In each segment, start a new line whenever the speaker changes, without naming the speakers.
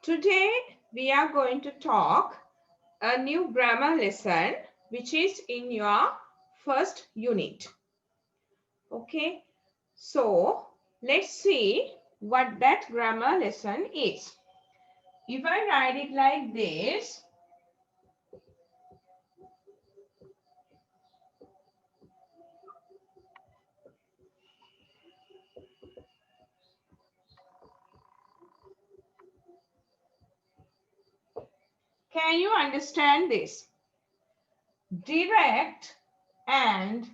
Today we are going to talk a new grammar lesson which is in your first unit. Okay, so let's see what that grammar lesson is. If I write it like this, can you understand this? Direct and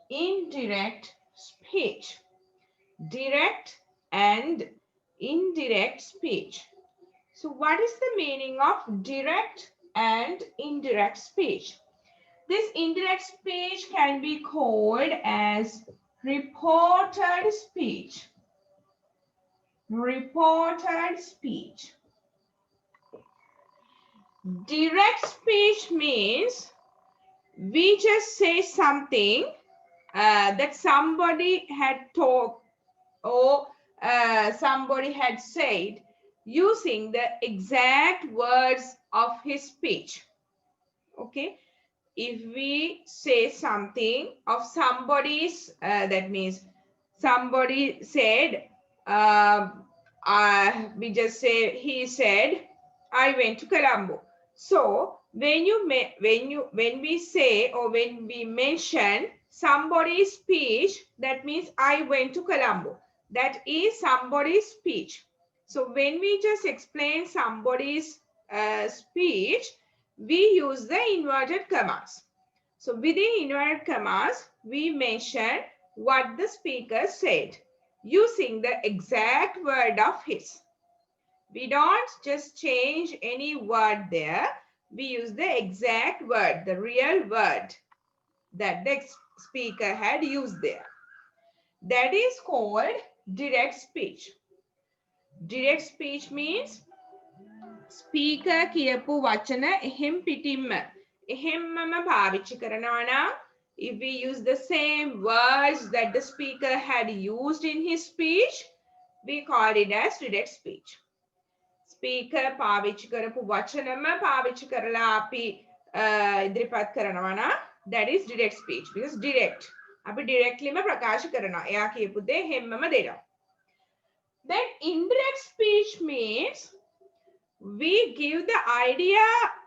indirect speech. Direct and indirect speech. So what is the meaning of direct and indirect speech? This indirect speech can be called as reported speech. Reported speech. Direct speech means we just say something that somebody had talked or somebody had said using the exact words of his speech. Okay, if we say something of somebody's, that means somebody said, we just say he said, I went to Colombo. So when we say or when we mention somebody's speech, that means I went to Colombo. That is somebody's speech. So when we just explain somebody's speech, we use the inverted commas. So within inverted commas, we mention what the speaker said using the exact word of his. We don't just change any word there. We use the exact word, the real word that the speaker had used there. That is called direct speech. Direct speech means speaker කියපු වචන එහෙම් පිටින්ම එහෙම්මම පාවිච්චි කරනවා නම් if we use the same words that the speaker had used in his speech, we call it as direct speech. Speaker පාවිච්චි කරපු වචනම පාවිච්චි කරලා අපි ඉදිරිපත් කරනවා නම් that is direct speech because direct අපි directlyම ප්‍රකාශ කරනවා. එයා කියපු දේ හැමම දෙනවා. Then indirect speech means we give the idea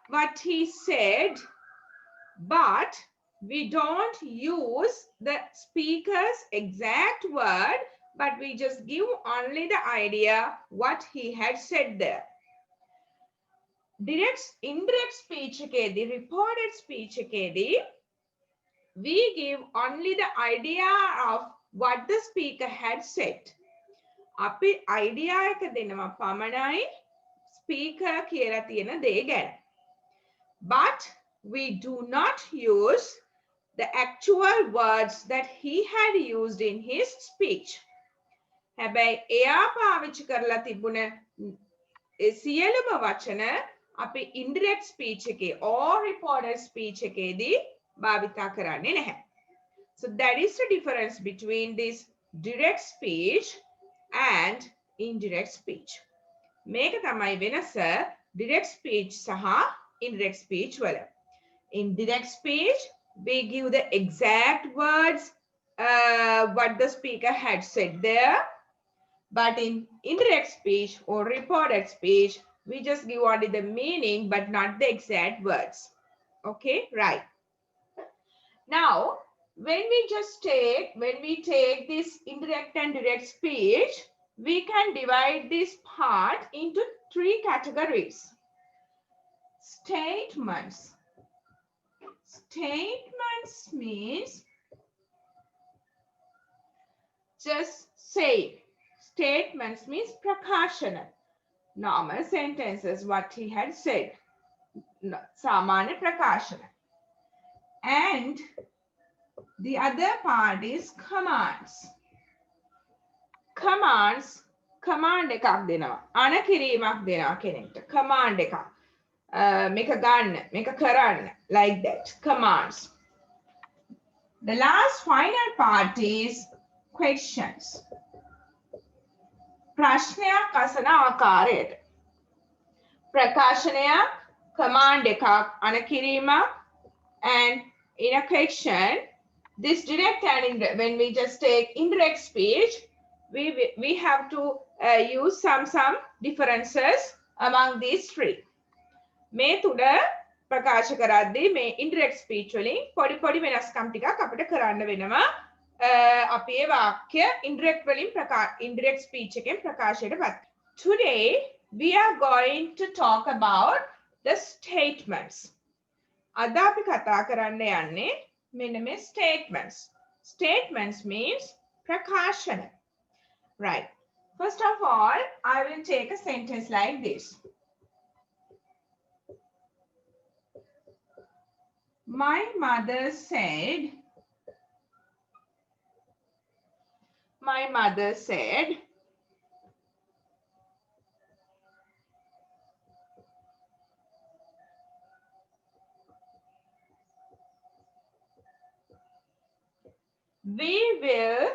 what he said, but we don't use the speaker's exact word, but we just give only the idea what he had said there. Indirect speech ekedi, reported speech ekedi, we give only the idea of what the speaker had said. අපි idea එක දෙනවා පමණයි speaker කියලා තියෙන දේ ගැන. But we do not use the actual words that he had used in his speech. හැබැයි එයා පාවිච්චි කරලා තිබුණ සියලුම වචන අපි indirect speech එකේ or reported speech එකේදී භාවිතා කරන්නේ නැහැ. So that is the difference between this direct speech and indirect speech. මේක තමයි වෙනස direct speech සහ indirect speech වල. In direct speech, we give the exact words what the speaker had said there. But in indirect speech or reported speech, we just give only the meaning but not the exact words. Okay, right. Now, when we take this indirect and direct speech, we can divide this part into 3 categories. Statements. Statements means just say. Statements means prakashana. Normal sentences, what he had said. Samanya prakashana. And the other part is commands. Commands, command එකක් දෙනවා. අන කිරීමක් දෙනවා කෙනෙක්ට. Command එකක්. මේක ගන්න, මේක කරන්න, like that. Commands. The last final part is questions. ප්‍රශ්නයක් අසන ආකාරයට. prakashanaya, command ekak anakirima, and in a question, this direct and indirect, when we just take indirect speech, we have to use some differences among these three. මේ තුඩ ප්‍රකාශ කරද්දී මේ indirect speech වලින් පොඩි වෙනස්කම් ටිකක් අපිට කරන්න වෙනවා. අපි ඒ වාක්‍ය indirect වලින් indirect speech එකෙන් ප්‍රකාශයට පත්. Today we are going to talk about the statements. අද අපි කතා කරන්න යන්නේ මෙන්න මේ statements. Statements means prakashana. Right. First of all, I will take a sentence like this. My mother said, we will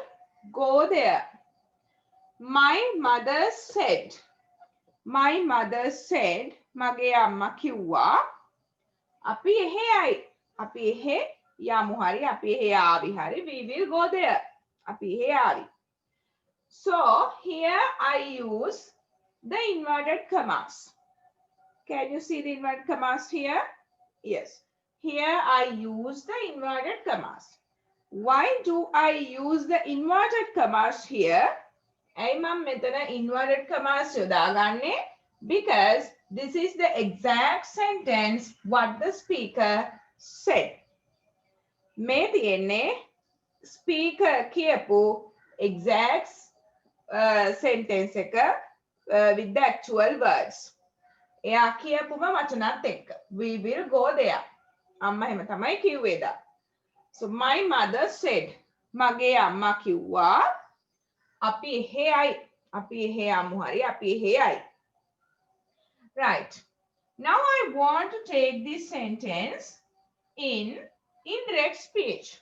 go there. My mother said, මගේ අම්මා කිව්වා අපි එහෙ යයි. අපි එහෙ යමු හරි. අපි එහෙ ආවි හරි. We will go there. අපි එහෙ ආවි. So here I use the inverted commas. Can you see the inverted commas here? Yes. Here I use the inverted commas. Why do I use the inverted commas here? ඇයි මම මෙතන inverted commas යොදාගන්නේ? Because this is the exact sentence what the speaker said. මේ තියෙන්නේ speaker කියපු exact sentence එක with the actual words. එයා කියපුම වචනත් එක්ක. We will go there. අම්මා එහෙම තමයි කිව්වේ දා. So my mother said, මගේ අම්මා කිව්වා අපි එහෙ යයි. අපි එහෙ යමු හරි. අපි එහෙ යයි. Right. Now I want to take this sentence in indirect speech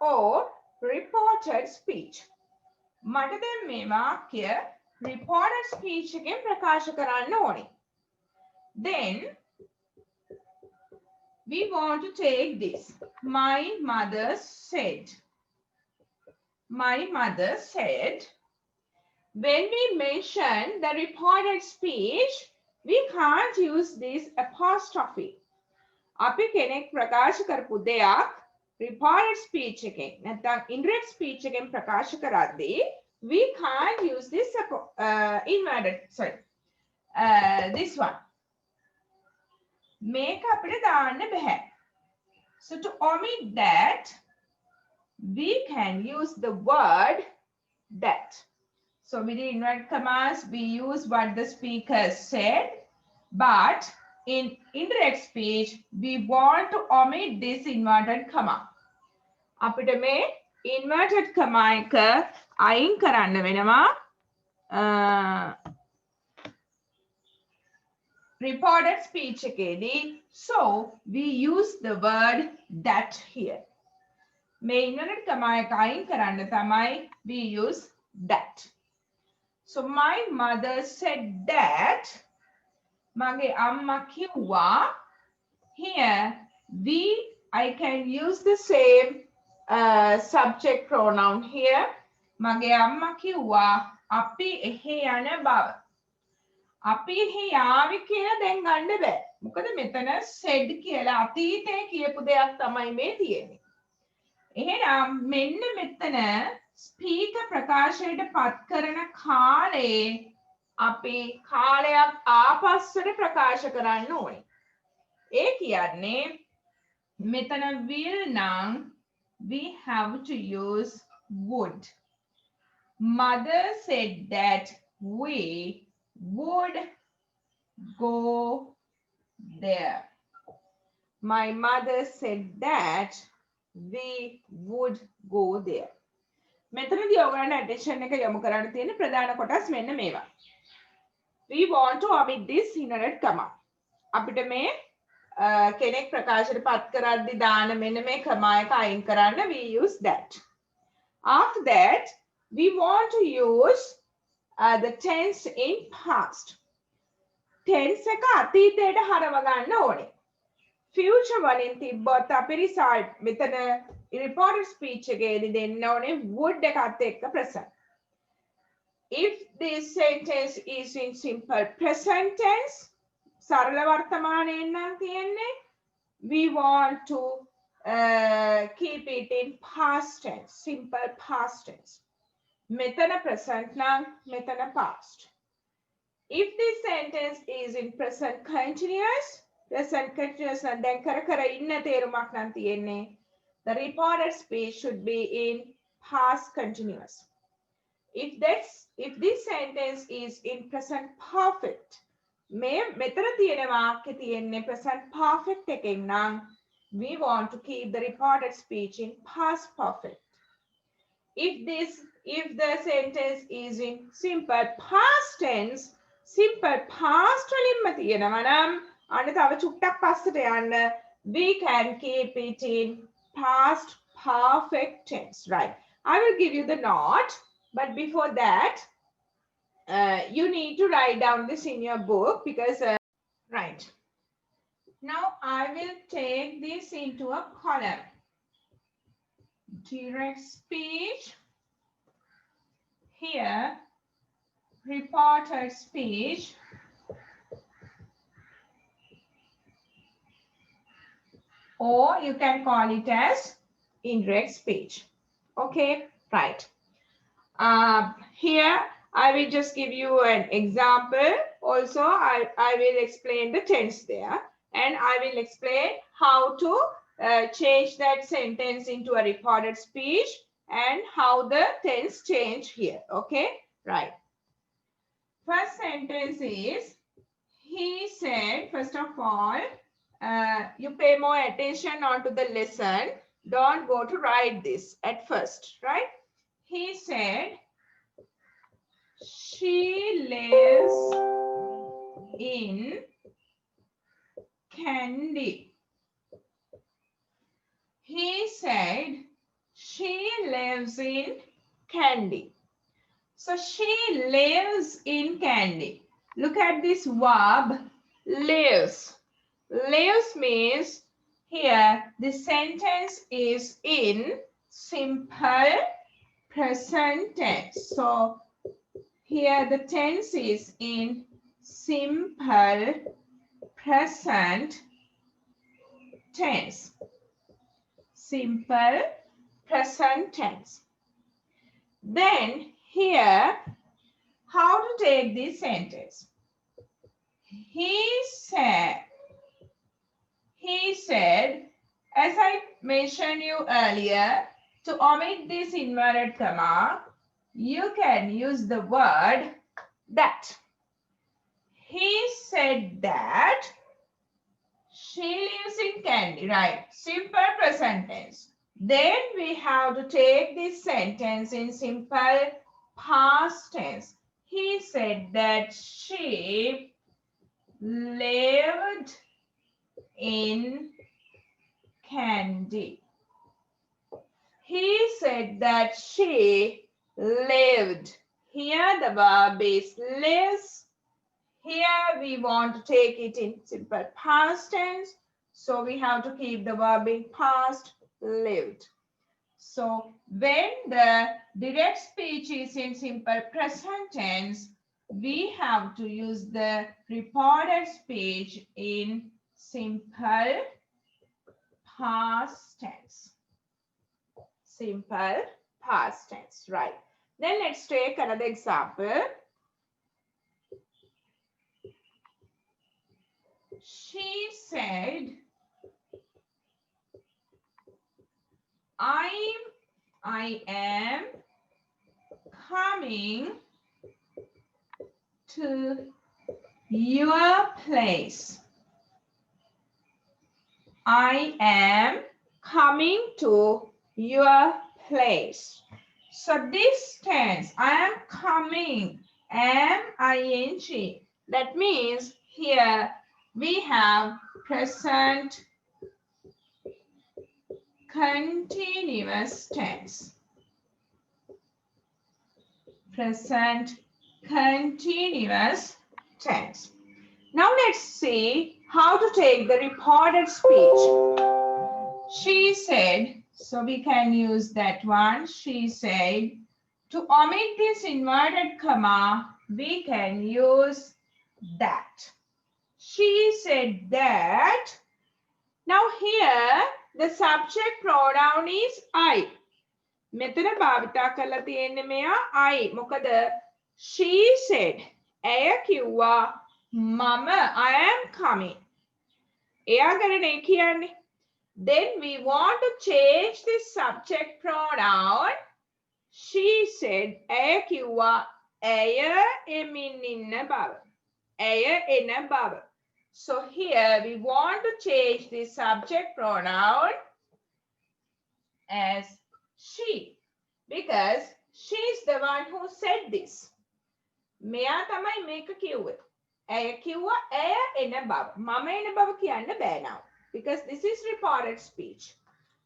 or reported speech. මට දැන් මේ වාක්‍ය reported speech එකෙන් ප්‍රකාශ කරන්න ඕනේ. Then we want to take this. My mother said. When we mention the reported speech, we can't use this apostrophe. අපි කෙනෙක් ප්‍රකාශ කරපු දෙයක් reported speech එකෙන් නැත්නම් indirect speech එකෙන් ප්‍රකාශ කරද්දී we can't use this this one. මේක අපිට දාන්න බෑ. So to omit that, we can use the word that. So with the inverted commas, we use what the speaker said, but in indirect speech, we want to omit this inverted comma. අපිට මේ inverted comma එක අයින් කරන්න වෙනවා. Reported speech එකේදී. So we use the word that here. මේ inverted comma එක අයින් කරන්න තමයි we use that. So my mother said that. මගේ අම්මා කිව්වා. Here I can use the same subject pronoun here. මගේ අම්මා කිව්වා අපි එහෙ යන බව. අපි එහෙ යාවි කියලා දැන් ගන්න බෑ. මොකද මෙතන said කියලා අතීතයේ කියපු දෙයක් තමයි මේ තියෙන්නේ. එහෙනම් මෙන්න මෙතන ස්පීකර් ප්‍රකාශයට පත් කරන කාලේ අපි කාලයක් ආපස්සට ප්‍රකාශ කරන්න ඕනේ. ඒ කියන්නේ මෙතන will නම් we have to use would. Mother said that we would go there. My mother said that we would go there. මෙතනදී ඔයගොල්ලන්ට attention එක යොමු කරන්න තියෙන ප්‍රධාන කොටස් මෙන්න මේවා. We want to omit this inverted comma. අපිට මේ කෙනෙක් ප්‍රකාශයට පත් කරද්දී දාන මෙන්න මේ comma එක අයින් කරන්න we use that. After that, we want to use the tense in past. tense එක අතීතයට හරව ගන්න ඕනේ. Future වලින් තිබ්බොත් අපි result මෙතන reported speech එකේදී දෙන්න ඕනේ would එකත් එක්ක present. If this sentence is in simple present tense, සරල වර්තමානයෙන් නම් තියෙන්නේ, we want to keep it in past tense, simple past tense. මෙතන present නම් මෙතන past. If this sentence is in present continuous නම් දැන් කර ඉන්න තේරුමක් නම් තියෙන්නේ, the reported speech should be in past continuous. If this sentence is in present perfect, මෙතන තියෙන වාක්‍ය තියෙන්නේ present perfect එකෙන් නම් we want to keep the reported speech in past perfect. If the sentence is in simple past tense, simple past වලින්ම තියෙනවා නම් අන්න තව චුට්ටක් පස්සට යන්න, we can keep it in past perfect tense, right? I will give you the note, but before that, you need to write down this in your book because, right. Now I will take this into a column. Direct speech. Here, reported speech. Or you can call it as indirect speech. Okay, right. Here I will just give you an example. Also, I will explain the tense there, and I will explain how to change that sentence into a reported speech and how the tense change here. Okay, right. First sentence is, he said, first of all, you pay more attention onto the lesson. Don't go to write this at first, right? He said, she lives in Candy. He said, she lives in Candy. So she lives in Candy. Look at this verb, lives. Lives means here the sentence is in simple present tense. So here the tense is in simple present tense. Simple present tense. Then here, how to take this sentence? He said, as I mentioned you earlier, to omit this inverted comma, you can use the word that. He said that she lives in Candy, right? Simple present tense. Then we have to take this sentence in simple past tense. He said that she lived in Candy. He said that she lived. Here the verb is lives. Here we want to take it in simple past tense. So we have to keep the verb in past, lived. So when the direct speech is in simple present tense, we have to use the reported speech in simple past tense. Simple past tense, right? Then let's take another example. She said, I am coming to your place. I am coming to your place. So this tense, I am coming, am ing. That means here we have present continuous tense. Present continuous tense. Now let's see how to take the reported speech. She said, so we can use that one. She said, to omit this inverted comma, we can use that. She said that. Now here, the subject pronoun is I. මෙතන භාවිතා කරලා තියෙන්නේ මෙයා I. මොකද she said. ඇය කිව්වා මම I am coming. එයා ගැන කියන්නේ. Then we want to change this subject pronoun. She said. ඇය කිව්වා ඇය එමින් ඉන්න බව. ඇය එන බව. So here we want to change the subject pronoun as she, because she is the one who said this. මෙයා තමයි මේක කිව්වේ. ඇය කිව්වා ඇය එන බව. මම එන බව කියන්න බෑ now because this is reported speech.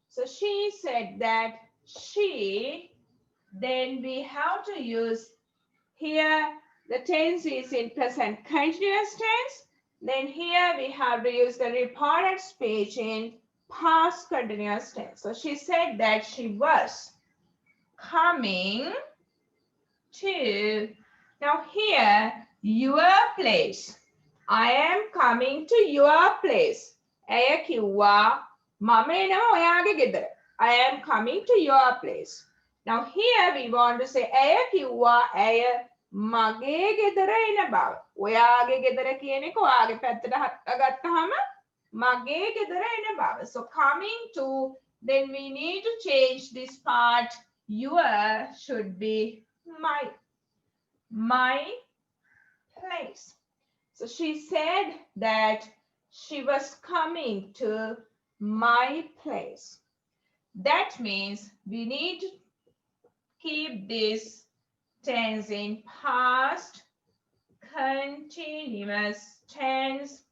So she said that she, then we have to use here the tense is in present continuous tense. Then here we have to use the reported speech in past continuous tense. So she said that she was coming to. Now here, your place. I am coming to your place. ඇය කිව්වා මම එනවා ඔයාගේ ගෙදර. I am coming to your place. Now here we want to say ඇය කිව්වා ඇය මගේ ගෙදර එන බව. ඔයාගේ ගෙදර කියන එක ඔයාගේ පැත්තට හත්ගත්තාම මගේ ගෙදර එන බව. So coming to, then we need to change this part. Your should be my place. So she said that she was coming to my place. That means we need to keep this tense in past continuous tense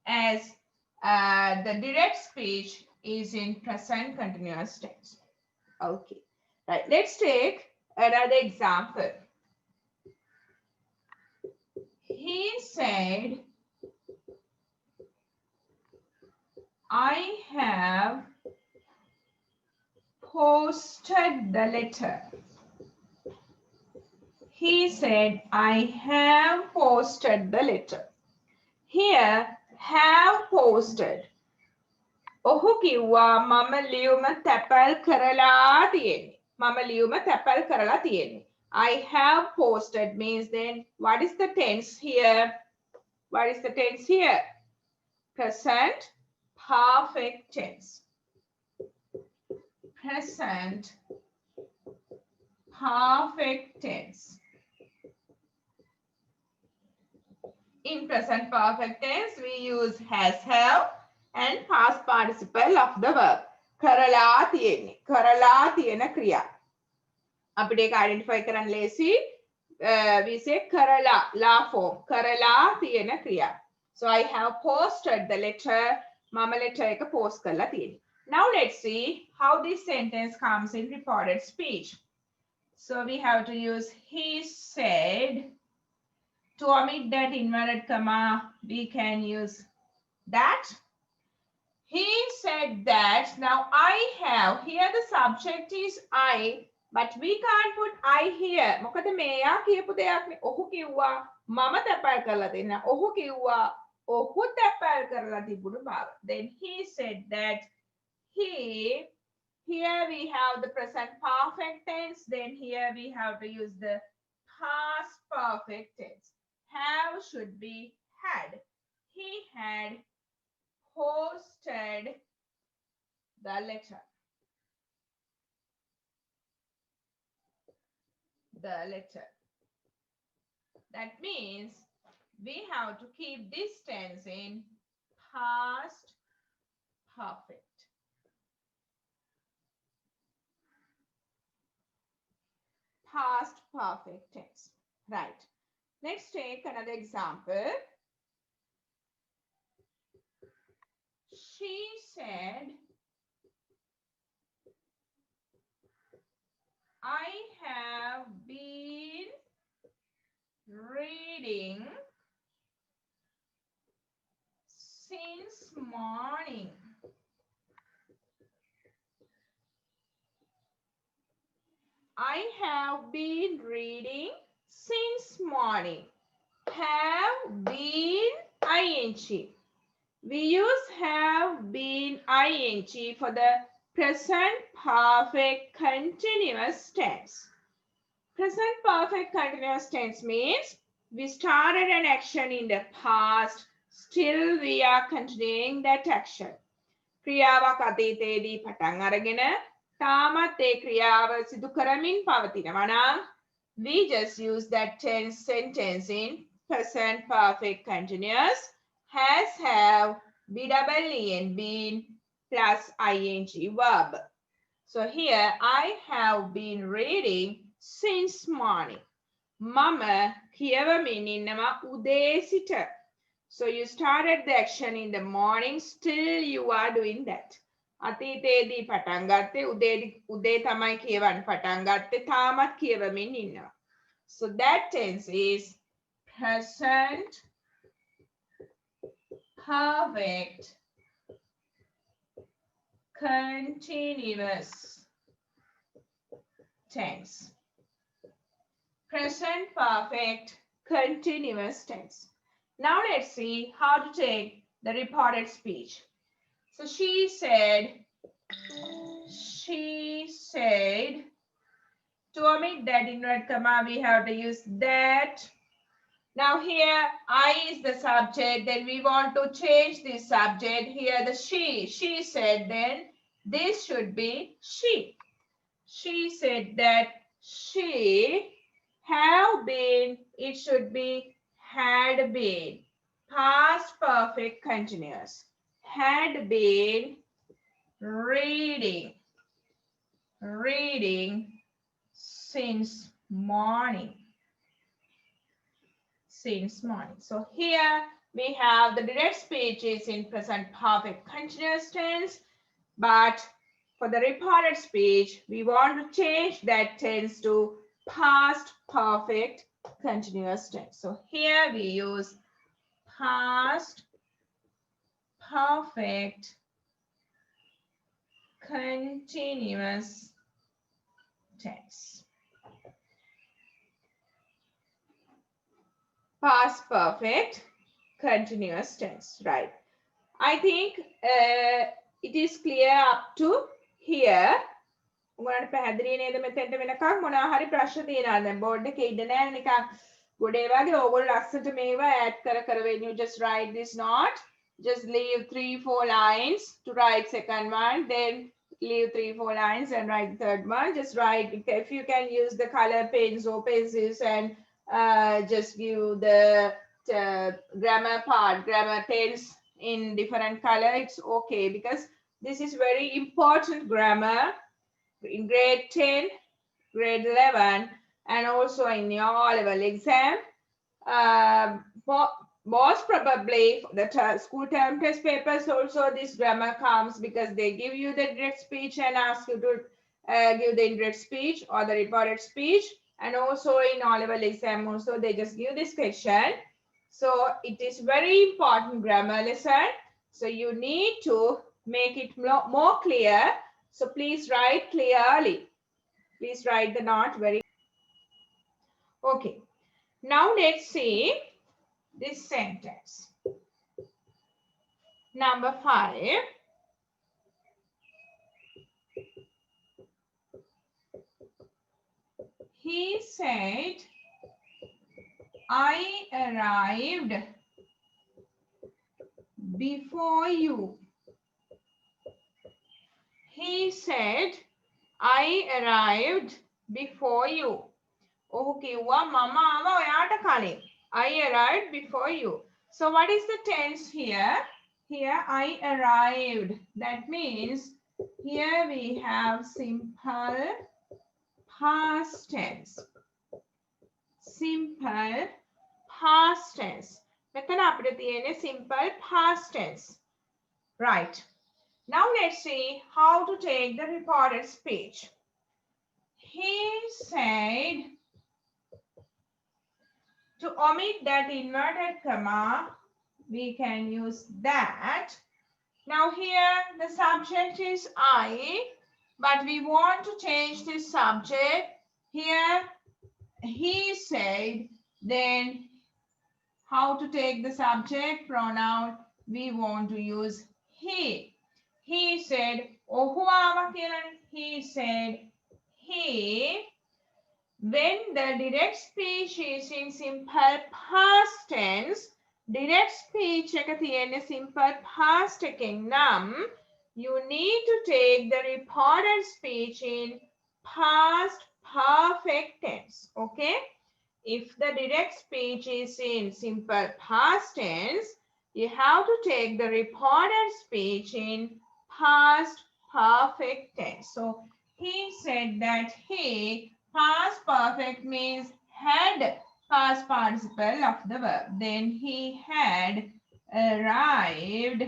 as the direct speech is in present continuous tense. Okay, right. Let's take another example. He said, I have posted the letter. He said, I have posted the letter. Here, have posted. ඔහු කිව්වා මම ලියුම තැපල් කරලා තියෙන්නේ. මම ලියුම තැපල් කරලා තියෙන්නේ. I have posted means then what is the tense here? What is the tense here? Present perfect tense. Present perfect tense. In present perfect tense, we use has, have and past participle of the verb. කරලා තියෙන්නේ. කරලා තියෙන ක්‍රියා. අපිට ඒක identify කරන්න ලේසි. We say කරලා, la form. කරලා තියෙන ක්‍රියා. So I have posted the letter. මම letter එක post කරලා තියෙන්නේ. Now let's see how this sentence comes in reported speech. So we have to use he said. To omit that inverted comma, we can use that. He said that. Now I have. Here the subject is I. But we can't put I here. මොකද මෙයා කියපු දෙයක් නේ. ඔහු කිව්වා මම තැපල් කරලා දෙන්න. ඔහු කිව්වා ඔහු තැපල් කරලා තිබුණු බව. Then he said that he. Here we have the present perfect tense. Then here we have to use the past perfect tense. Have should be had. He had posted the letter. The letter. That means we have to keep this tense in past perfect. Past perfect tense. Right. Let's take another example. She said, I have been reading morning. I have been reading since morning. Have been ing. We use have been ing for the present perfect continuous tense. Present perfect continuous tense means we started an action in the past, still we are continuing that action. ක්‍රියාවක් අතීතයේදී පටන් අරගෙන තාමත් ඒ ක්‍රියාව සිදු කරමින් පවතිනවා නම් we just use that tense sentence in present perfect continuous has, have, be double en, been plus ing verb. So here I have been reading since morning. මම කියවමින් ඉන්නවා උදේ සිට. So you started the action in the morning, still you are doing that. අතීතයේදී පටන් ගත්තේ උදේ තමයි කියවන්න පටන් ගත්තේ තාමත් කියවමින් ඉන්නවා. So that tense is present perfect continuous tense. Present perfect continuous tense. Now let's see how to take the reported speech. So she said, to omit that inverted comma, we have to use that. Now here, I is the subject, then we want to change this subject. Here the she said, then this should be she. She said that she have been, it should be had been. Past perfect continuous. Had been reading since morning. Since morning. So here we have the direct speech is in present perfect continuous tense, but for the reported speech, we want to change that tense to past perfect continuous tense. So here we use past perfect continuous tense. Past perfect continuous tense, right? I think it is clear up to here. උගලන්ට පැහැදිලි නේද මෙතෙන්ට වෙනකම් මොනවා හරි ප්‍රශ්න තියෙනවද දැන් board එකේ ඉන්න නෑ නිකන් ගොඩේ වගේ ඕගොල්ලෝ ලස්සට මේවා add කර when you just write this note, just leave 3-4 lines to write second one, then leave 3-4 lines and write the third one. Just write, if you can use the color pens or pencils and just give the grammar part, grammar tense in different color, it's okay because this is very important grammar in grade 10, grade 11, and also in your O-level exam. Most probably the school term test papers also this grammar comes because they give you the direct speech and ask you to give the indirect speech or the reported speech, and also in O-level exam also they just give this question. So it is very important grammar lesson. So you need to make it more clear. So please write clearly. Please write the note very. Okay. Now let's see this sentence. Number 5. He said, I arrived before you. He said, I arrived before you. Okay, mama oyaata kaliන්. I arrived before you. So what is the tense here? Here I arrived. That means here we have simple past tense. Simple past tense. මෙතන අපිට තියෙන්නේ simple past tense. Right. Now let's see how to take the reported speech. He said, to omit that inverted comma, we can use that. Now here the subject is I, but we want to change this subject. Here he said, then how to take the subject pronoun? We want to use he. He said, ohu awa kiyalane. He said, he. When the direct speech is in simple past tense, direct speech එක තියෙන්නේ simple past එකෙන් නම් you need to take the reported speech in past perfect tense. Okay? If the direct speech is in simple past tense, you have to take the reported speech in past perfect tense. So he said that he, past perfect means had past participle of the verb. Then he had arrived.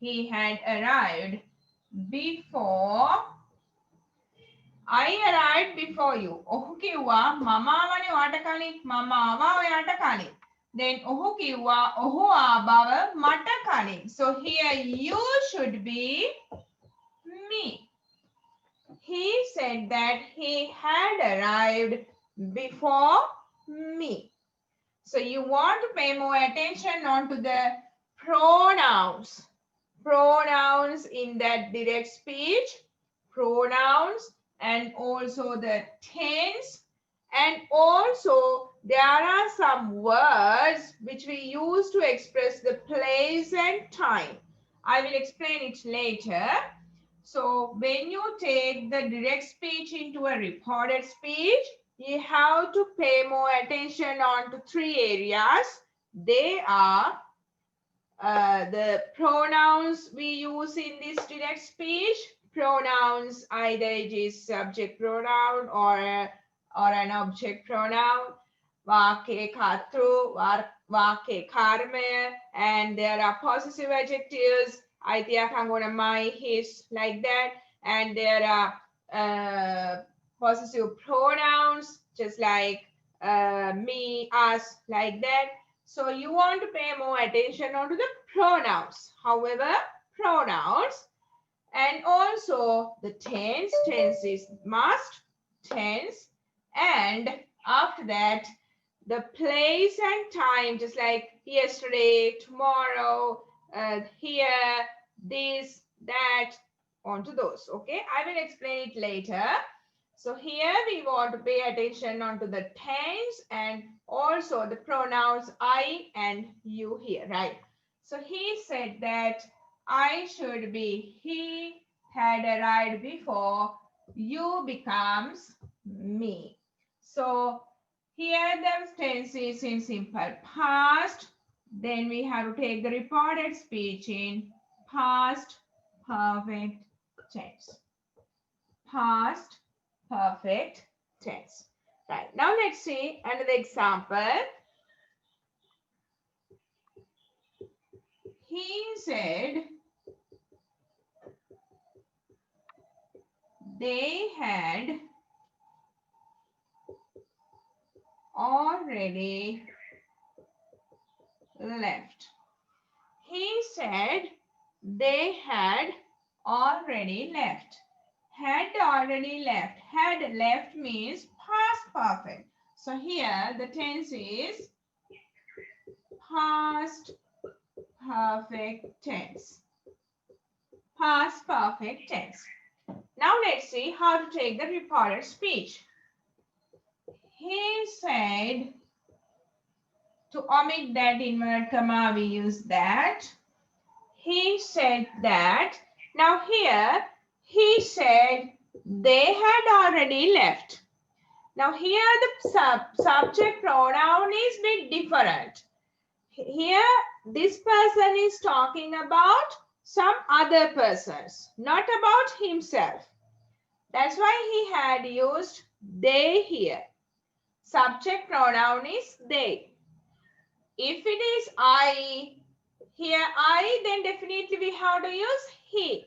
He had arrived before. I arrived before you. ඔහු කිව්වා මම ආවනේ ඔයාට කලින්. මම ආවා ඔයාට කලින්. Then ඔහු කිව්වා ඔහු ආවව මට කලින්. So here you should be me. He said that he had arrived before me. So you want to pay more attention on to the pronouns. Pronouns in that direct speech. Pronouns. And also the tense, and also there are some words which we use to express the place and time. I will explain it later. So when you take the direct speech into a reported speech, you have to pay more attention on to three areas. They are the pronouns we use in this direct speech. Pronouns, either it is subject pronoun or an object pronoun, vake katru, vake karma, and there are possessive adjectives, aitya kangona my, his, like that, and there are possessive pronouns, just like me, us, like that. So you want to pay more attention on to the pronouns. However, pronouns. And also the tense. Tense is must, tense. And after that, the place and time, just like yesterday, tomorrow, here, this, that, onto those. Okay, I will explain it later. So here we want to pay attention onto the tense and also the pronouns I and you here, right? So he said that I should be he had arrived before you becomes me. So here the tense is in simple past. Then we have to take the reported speech in past perfect tense. Past perfect tense. Right. Now let's see another example. He said they had already left. He said they had already left. Had already left. Had left means past perfect. So here the tense is past perfect tense. Past perfect tense. Now let's see how to take the reported speech. He said, to omit that inverted comma, we use that. He said that. Now here, he said they had already left. Now here the subject pronoun is a bit different. Here, this person is talking about some other persons, not about himself. That's why he had used they here. Subject pronoun is they. If it is I, here I, then definitely we have to use he.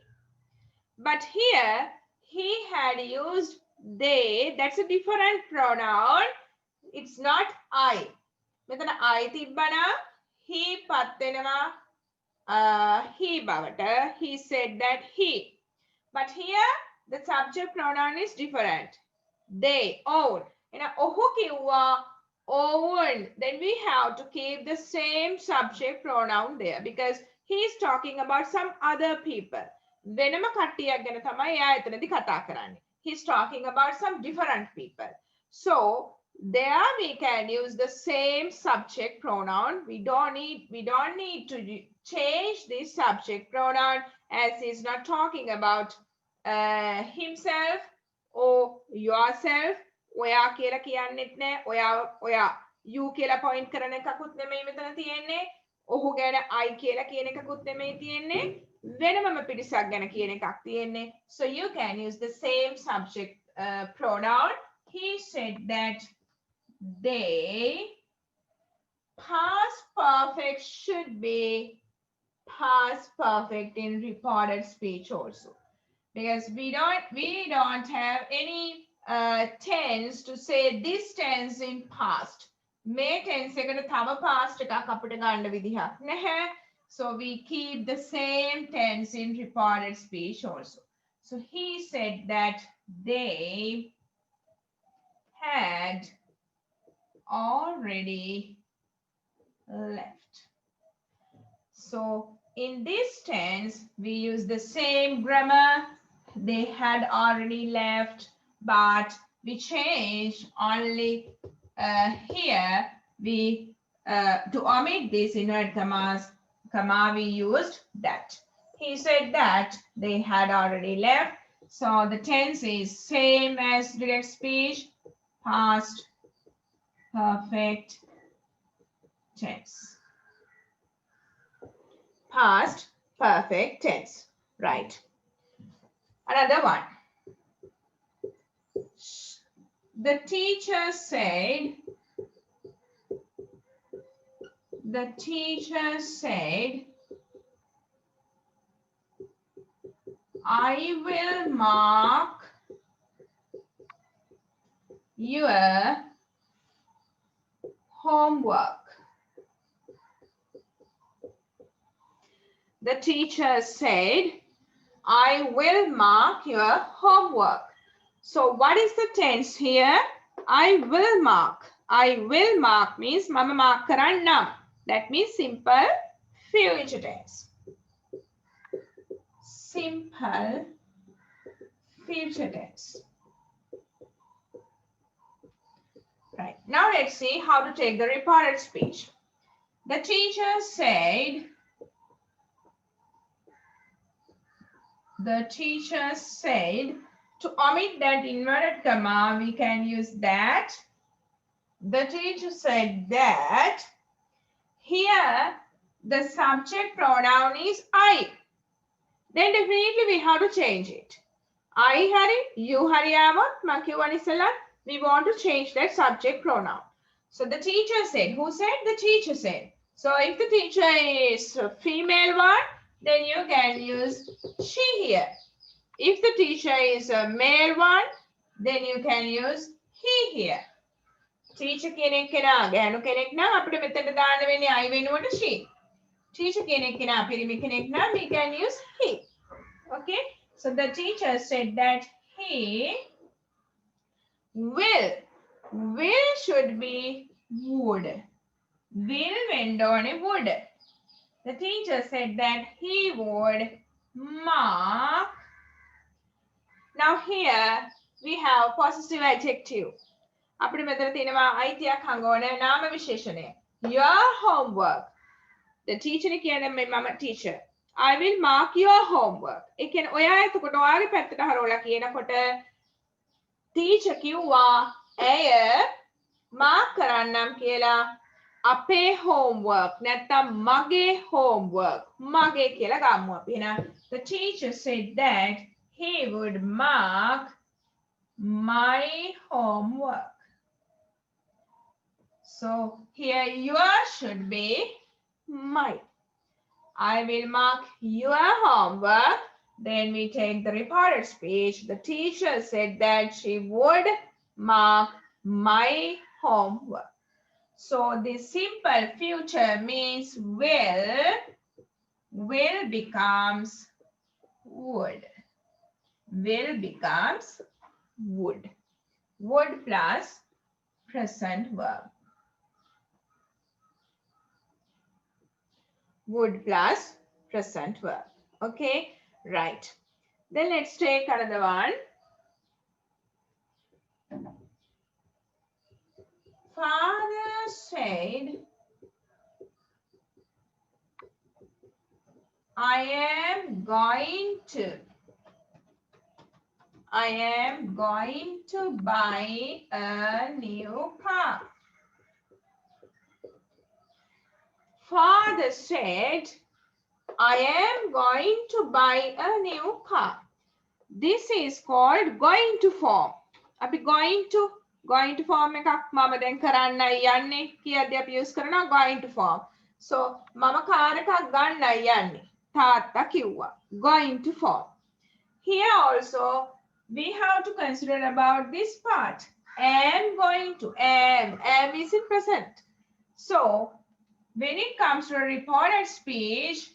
But here, he had used they. That's a different pronoun. It's not I. මෙතන I තිබ්බනම් he පත් වෙනවා he bavata. He said that he. But here the subject pronoun is different. They own. And ohu kiwa own. Then we have to keep the same subject pronoun there because he is talking about some other people. වෙනම කට්ටියක් ගැන තමයි එයා එතනදී කතා කරන්නේ. He's talking about some different people. So there we can use the same subject pronoun. We don't need to change this subject pronoun as he's not talking about himself or yourself. ඔයා කියලා කියන්නෙත් නෑ. ඔයා you කියලා point කරන එකකුත් නෙමෙයි මෙතන තියෙන්නේ. ඔහු ගැන I කියලා කියන එකකුත් නෙමෙයි තියෙන්නේ. වෙනමම පිරිසක් ගැන කියන එකක් තියෙන්නේ. So you can use the same subject pronoun. He said that they. Past perfect should be past perfect in reported speech also, because we don't have any tense to say this tense in past. May tense eකට තව past එකක් අපිට ගන්න විදිහක් නැහැ. So we keep the same tense in reported speech also. So he said that they had already left. So in this tense, we use the same grammar. They had already left, but we change only here. We to omit this inverted comma, we used that. He said that they had already left. So the tense is same as direct speech, past perfect tense. Past perfect tense. Right. Another one. The teacher said, I will mark your homework. The teacher said, I will mark your homework. So what is the tense here? I will mark. I will mark means mama mark karannam. That means simple future tense. Simple future tense. Right. Now let's see how to take the reported speech. The teacher said, to omit that inverted comma, we can use that. The teacher said that. Here, the subject pronoun is I. Then definitely we have to change it. I hari, you hari avat, makiwanisala. We want to change that subject pronoun. So the teacher said. Who said? The teacher said. So if the teacher is a female one, then you can use she here. If the teacher is a male one, then you can use he here. Teacher කෙනෙක් කෙනා ගැහණු කෙනෙක් නම් අපිට මෙතන දාන්න වෙන්නේ I වෙනුවට she. Teacher කෙනෙක් කෙනා පිරිමි කෙනෙක් නම් we can use he. Okay? So the teacher said that he will. Will should be would. Will වෙන්න ඕනේ would. The teacher said that he would mark. Now here we have possessive adjective. අපිට මෙතන තියෙනවා අයිතියක් හංගවන නාම විශේෂණය. Your homework. The teacher නේ කියන්නේ මම teacher. I will mark your homework. ඒ කියන්නේ ඔයා එතකොට ඔයාගේ පැත්තට හරවලා කියනකොට teacher කිව්වා ඇය mark කරන්නම් කියලා අපේ homework නැත්නම් මගේ homework. මගේ කියලා ගමු අපි. එහෙනම් the teacher said that he would mark my homework. So here yours should be my. I will mark your homework. Then we take the reported speech. The teacher said that she would mark my homework. So the simple future means will will becomes would. Will becomes would. Would plus present verb. Would plus present verb. Okay, right. Then let's take another one. Father said, I am going to buy a new car. Father said, I am going to buy a new car. This is called going to form. අපි going to form එකක් මම දැන් කරන්නයි යන්නේ කියද්දී අපි use කරනවා going to form. So මම කාර් එකක් ගන්නයි යන්නේ. තාත්තා කිව්වා. Going to form. Here also we have to consider about this part. Am going to. Am is in present. So when it comes to a reported speech,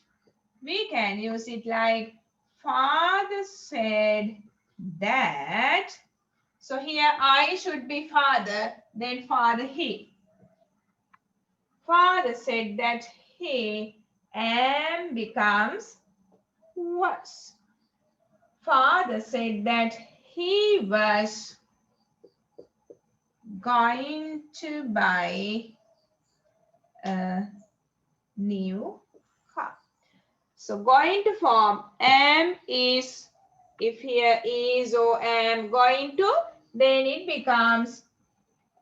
we can use it like father said that. So here I should be father, then father he. Father said that he, am becomes was. Father said that he was going to buy a new car. So going to form am is, if here is or am going to, then it becomes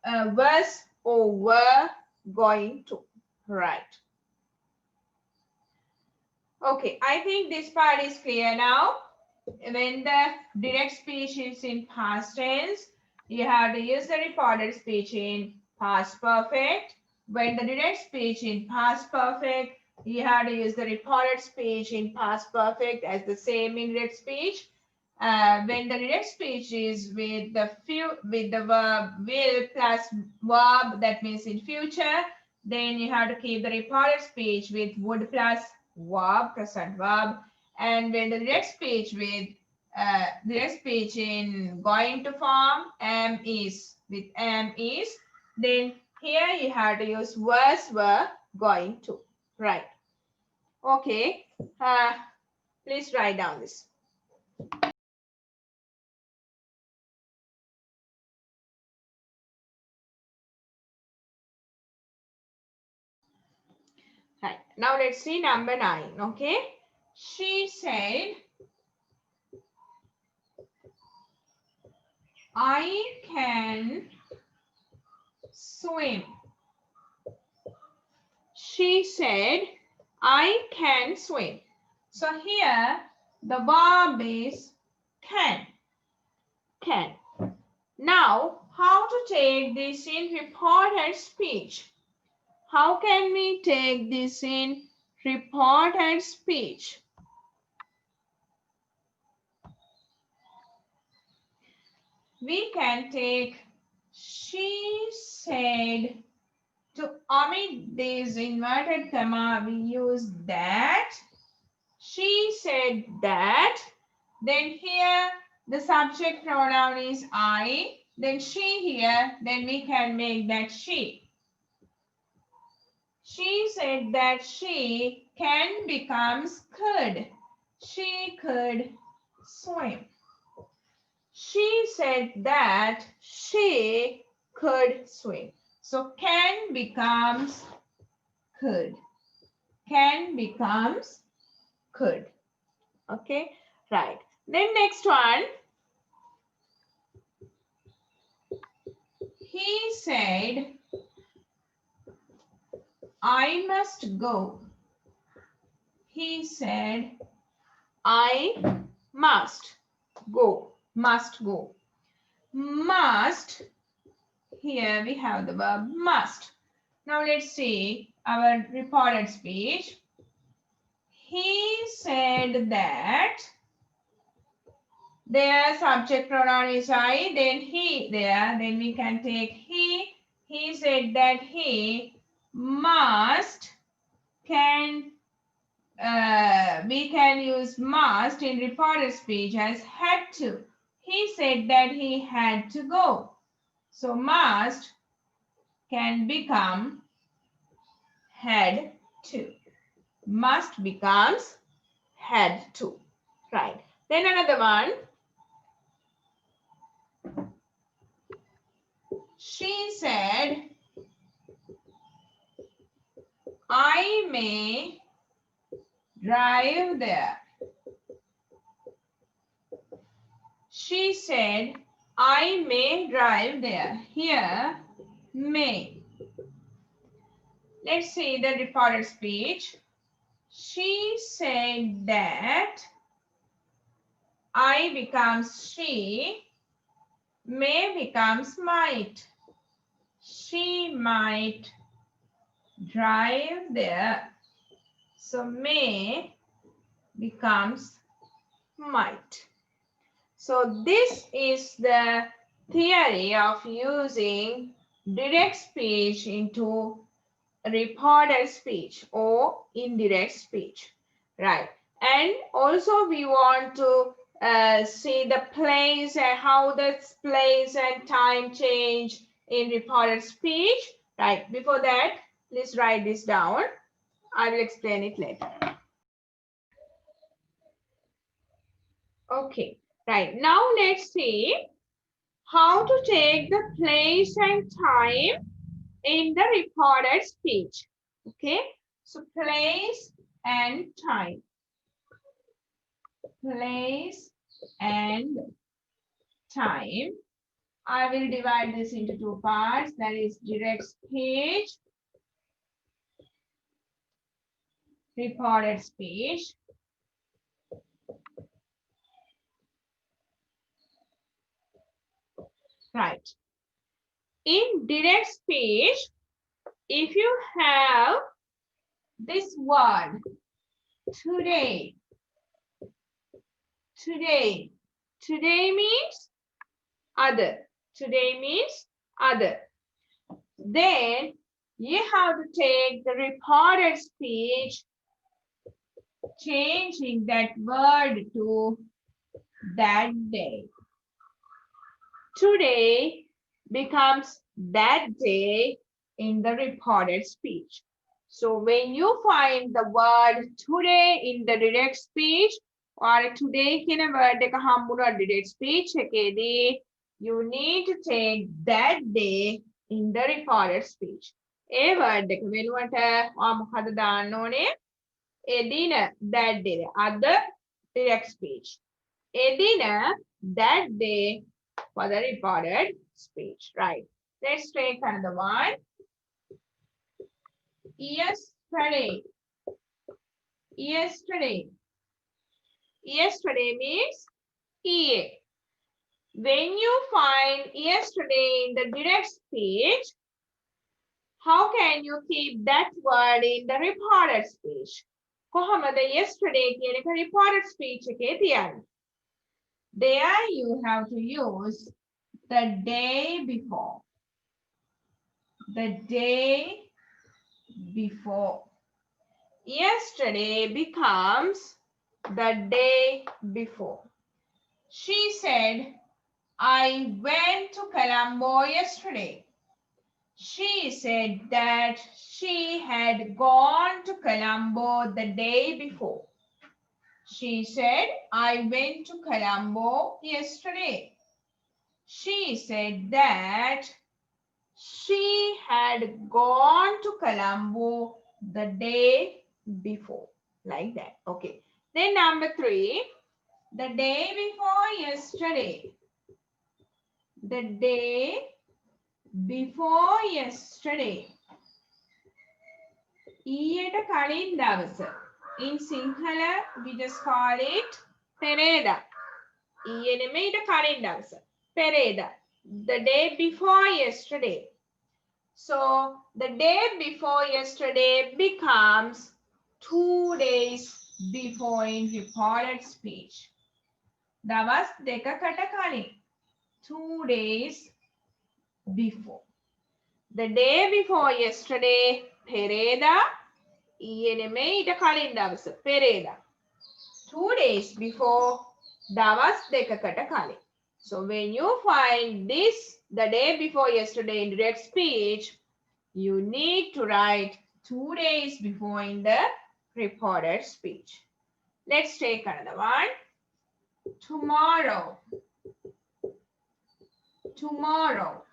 was or were going to. Right. Okay, I think this part is clear now. When the direct speech is in past tense, you have to use the reported speech in past perfect. When the direct speech in past perfect, you have to use the reported speech in past perfect as the same in direct speech. When the direct speech is with the verb will plus verb, that means in future, then you have to keep the reported speech with would plus verb, present verb. And when the direct speech with direct speech in going to form, am is with am is, then here you have to use was, were, going to. Right. Okay. Please write down this. Right. Now let's see number 9. Okay. She said, I can swim. She said, I can swim. So here the verb is can. Can. Now, how to take this in reported speech? How can we take this in reported speech? We can take she said. To omit this inverted comma, we use that. She said that. Then here the subject pronoun is I. Then she here. Then we can make that she. She said that she can becomes could. She could swim. She said that she could swim. So can becomes could. Can becomes could. Okay, right. Then next one. He said, I must go. He said, I must go. Must go. Must. Here we have the verb must. Now let's see our reported speech. He said that. Their subject pronoun is I, then he there, then we can take he. He said that he must can we can use must in reported speech as had to. He said that he had to go. So must can become had to. Must becomes had to. Right. Then another one. She said, I may drive there. She said, I may drive there. Here, may. Let's see the reported speech. She said that I becomes she, may becomes might. She might drive there. So may becomes might. So this is the theory of using direct speech into reported speech or indirect speech, right? And also we want to see the place and how the place and time change in reported speech, right? Before that, please write this down. I will explain it later. Okay, right. Now let's see how to take the place and time in the reported speech. Okay, so place and time. Place and time. I will divide this into two parts. That is direct speech, reported speech. Right. In direct speech, if you have this word, today, today, today means other. Today means other. Then you have to take the reported speech, changing that word to that day. Today becomes that day in the reported speech. So when you find the word today in the direct speech, or today කියන word එක හම්බුනා direct speech එකේදී, you need to take that day in the reported speech. A word එක වෙනුවට ඔයා මොකද දාන්න ඕනේ? එදින, that day. Other direct speech. එදින, that day for the reported speech. Right. Let's take another one. Yesterday. Yesterday. Yesterday means ඊයේ. When you find yesterday in the direct speech, how can you keep that word in the reported speech? කොහොමද yesterday කියන එක reported speech එකේ තියන්නේ? There you have to use the day before. The day before. Yesterday becomes the day before. She said, I went to Colombo yesterday. She said that she had gone to Colombo the day before. She said, I went to Colombo yesterday. She said that she had gone to Colombo the day before. Like that. Okay. Then number 3, the day before yesterday. The day before yesterday. ඊයට කලින් දවස. In Sinhala, we just call it Pereda. ඊයේ නෙමෙයි ඊට කලින් දවස. Pereda. The day before yesterday. So the day before yesterday becomes 2 days before in reported speech. දවස් දෙකකට කලින්. 2 days before. The day before yesterday, Pereda. ඊයේ කලින් දවස පෙරේදා. 2 days before දවස් දෙකකට කලින්. So when you find this the day before yesterday in direct speech, you need to write 2 days before in the reported speech. Let's take another one. Tomorrow. Tomorrow.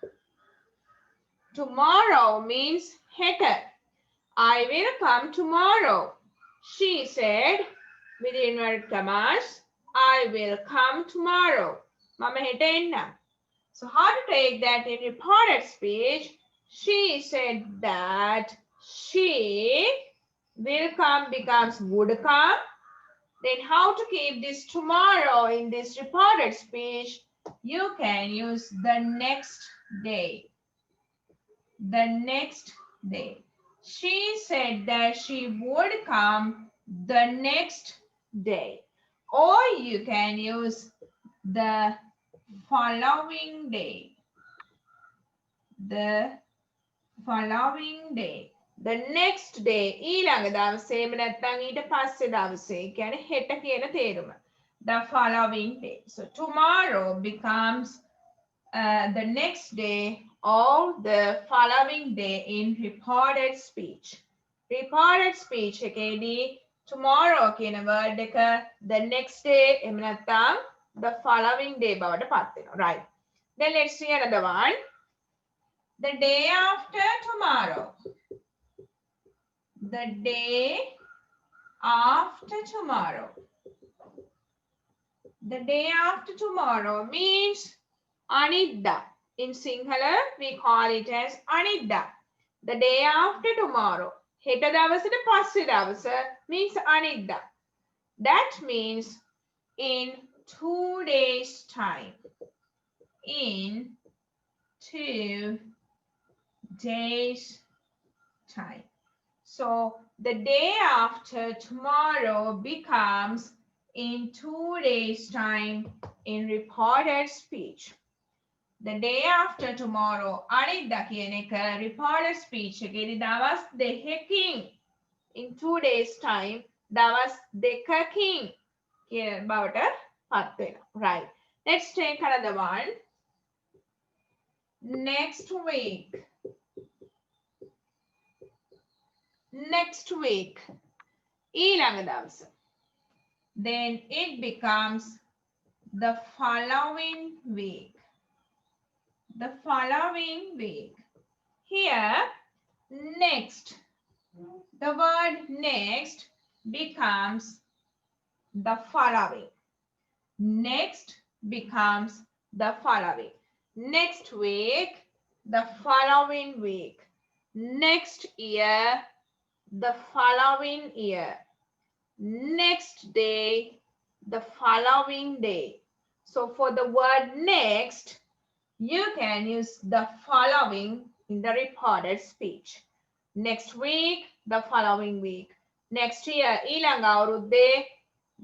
Tomorrow means හෙට. I will come tomorrow. She said with inverted commas, I will come tomorrow. Mama හෙට එන්නම්. So how to take that in reported speech? She said that she will come becomes would come. Then how to keep this tomorrow in this reported speech? You can use the next day. The next day. She said that she would come the next day. Or you can use the following day. The following day. The next day. ඊළඟ දවසේ එහෙම නැත්නම් ඊට පස්සේ දවසේ කියන්නේ හෙට කියන තේරුම. The following day. So tomorrow becomes the next day or the following day in reported speech. Reported speech එකේදී tomorrow කියන word එක the next day එහෙම නැත්නම් the following day බවට පත් වෙනවා. Right. Then let's see another one. The day after tomorrow. The day after tomorrow. The day after tomorrow means anidda. In Sinhala, we call it as anidda. The day after tomorrow. හෙට දවසට පස්සේ දවස means anidda. That means in 2 days time. In 2 days time. So the day after tomorrow becomes in 2 days time in reported speech. The day after tomorrow අනිද්දා කියන එක reported speech එකේදී දවස් දෙකකින් in 2 days time දවස් දෙකකින් කියන බවට පත් වෙනවා. Right. Let's take another one. Next week. Next week. ඊළඟ දවස. Then it becomes the following week. The following week. Here, next. The word next becomes the following. Next becomes the following. Next week, the following week. Next year, the following year. Next day, the following day. So for the word next, you can use the following in the reported speech. Next week, the following week. Next year, ඊළඟ අවුරුද්දේ,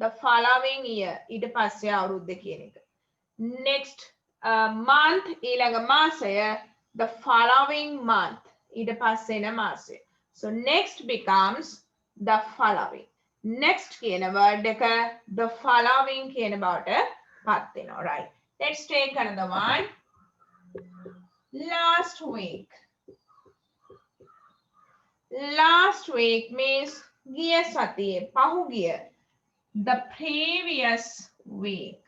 the following year. ඊට පස්සේ අවුරුද්ද කියන එක. Next month, ඊළඟ මාසය, the following month. ඊට පස්සේ එන මාසය. So next becomes the following. Next කියන word එක the following කියන බවට පත් වෙනවා. Right. Let's take another one. Last week. Last week means ගිය සතියේ පහුගිය. The previous week.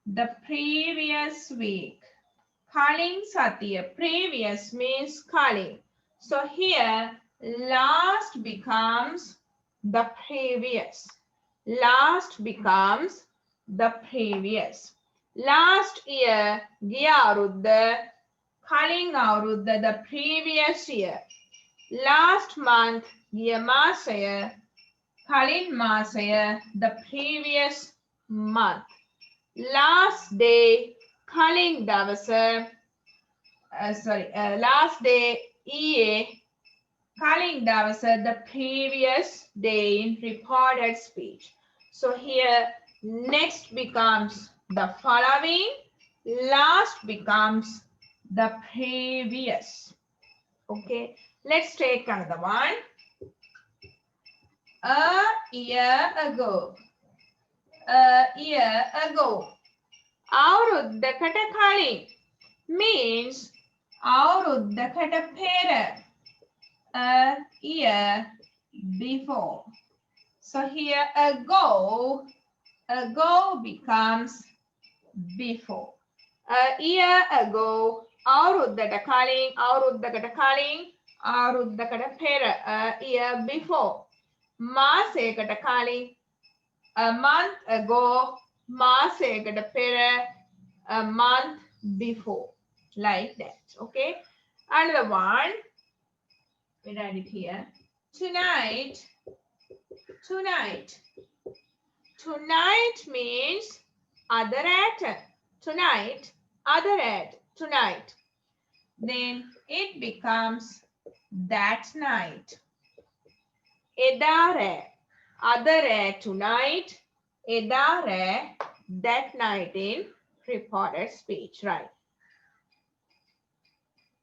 The previous week. කලින් සතිය. Previous means කලින්. So here last becomes the previous. Last becomes the previous. Last year, ගිය අවුරුද්ද, කලින් අවුරුද්ද, the previous year. Last month, ගිය මාසය, කලින් මාසය, the previous month. Last day, කලින් දවස, last day, ඊයේ, කලින් දවස, the previous day in reported speech. So here, next becomes the following, last becomes the previous. Okay, let's take another one. A year ago. A year ago. අවුරුද්දකට කලින් means අවුරුද්දකට පෙර. A year before. So here ago becomes before. A year ago අවුරුද්දකට කලින් අවුරුද්දකට පෙර. A year before. මාසයකට කලින් a month ago මාසයකට පෙර a month before, like that. Okay, another one, we write it here. Tonight means other at. Tonight then it becomes that night. Edare, other tonight, edare that night in reported speech, right?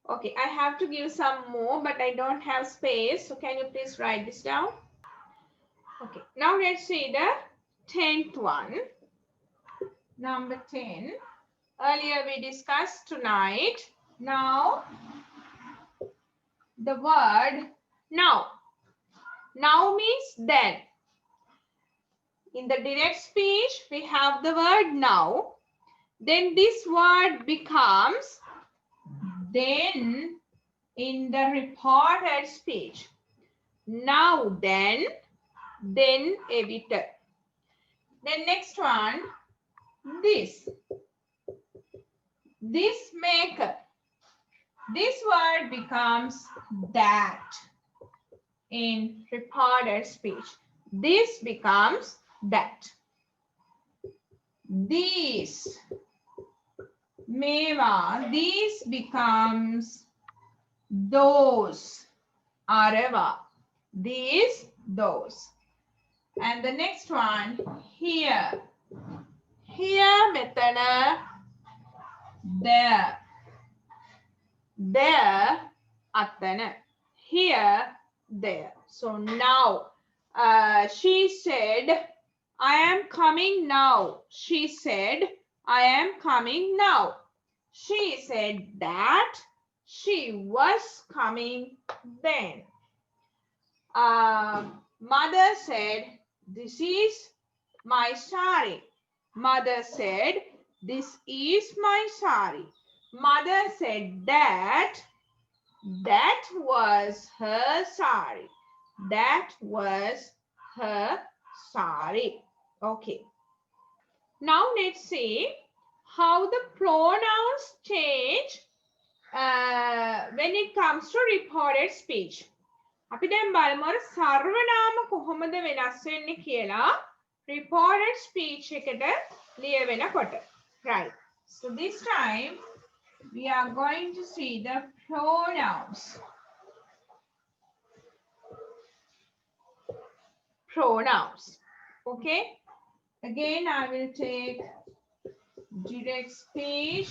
Okay, I have to give some more, but I don't have space. So can you please write this down? Okay, now let's see the 10th one. Number 10. Earlier we discussed tonight. Now, the word now. Now means then. In the direct speech, we have the word now. Then this word becomes then in the reported speech. Now then evitar. Then next one, this. This maker. This word becomes that in reported speech. This becomes that. These. Meva. These becomes those. Areva. These, those. And the next one, here. Here method, there. There, attana. Here, there. So now, she said, I am coming now. She said, I am coming now. She said that she was coming then. Mother said, this is my sari. Mother said, this is my sari. Mother said that was her sari. That was her sari. Okay. Now let's see how the pronouns change when it comes to reported speech. අපි දැන් බලමු සර්වනාම කොහොමද වෙනස් වෙන්නේ කියලා reported speech එකට ලියවෙනකොට. Right. So this time we are going to see the pronouns. Pronouns. Okay. Again, I will take direct speech,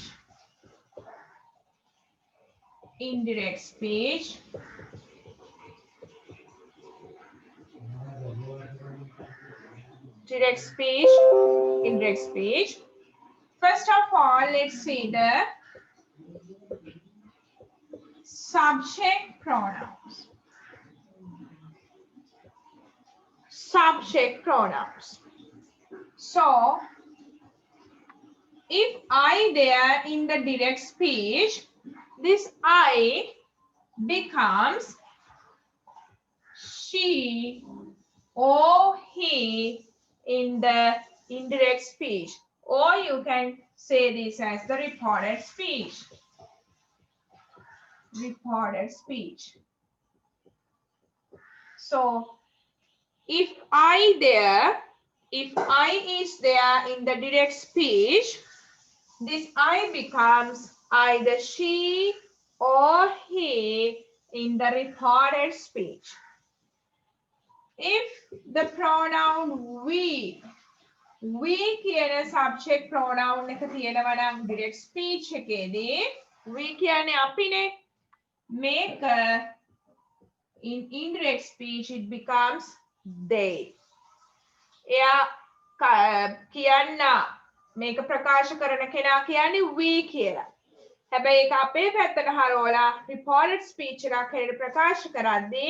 indirect speech, direct speech, indirect speech. First of all, let's see the subject pronouns. Subject pronouns. So, if I there in the direct speech, this I becomes she or he in the indirect speech, or you can say this as the reported speech. Reported speech. So if I is there in the direct speech, this I becomes either she or he in the reported speech. If the pronoun we කියන subject pronoun එක තියෙනවා නම් direct speech එකේදී we කියන්නේ අපිනේ. Make in indirect speech it becomes they. එයා කියන්නා මේක ප්‍රකාශ කරන කෙනා කියන්නේ we කියලා. හැබැයි ඒක අපේ පැත්තට හරවලා reported speech එකක් හැටියට ප්‍රකාශ කරද්දී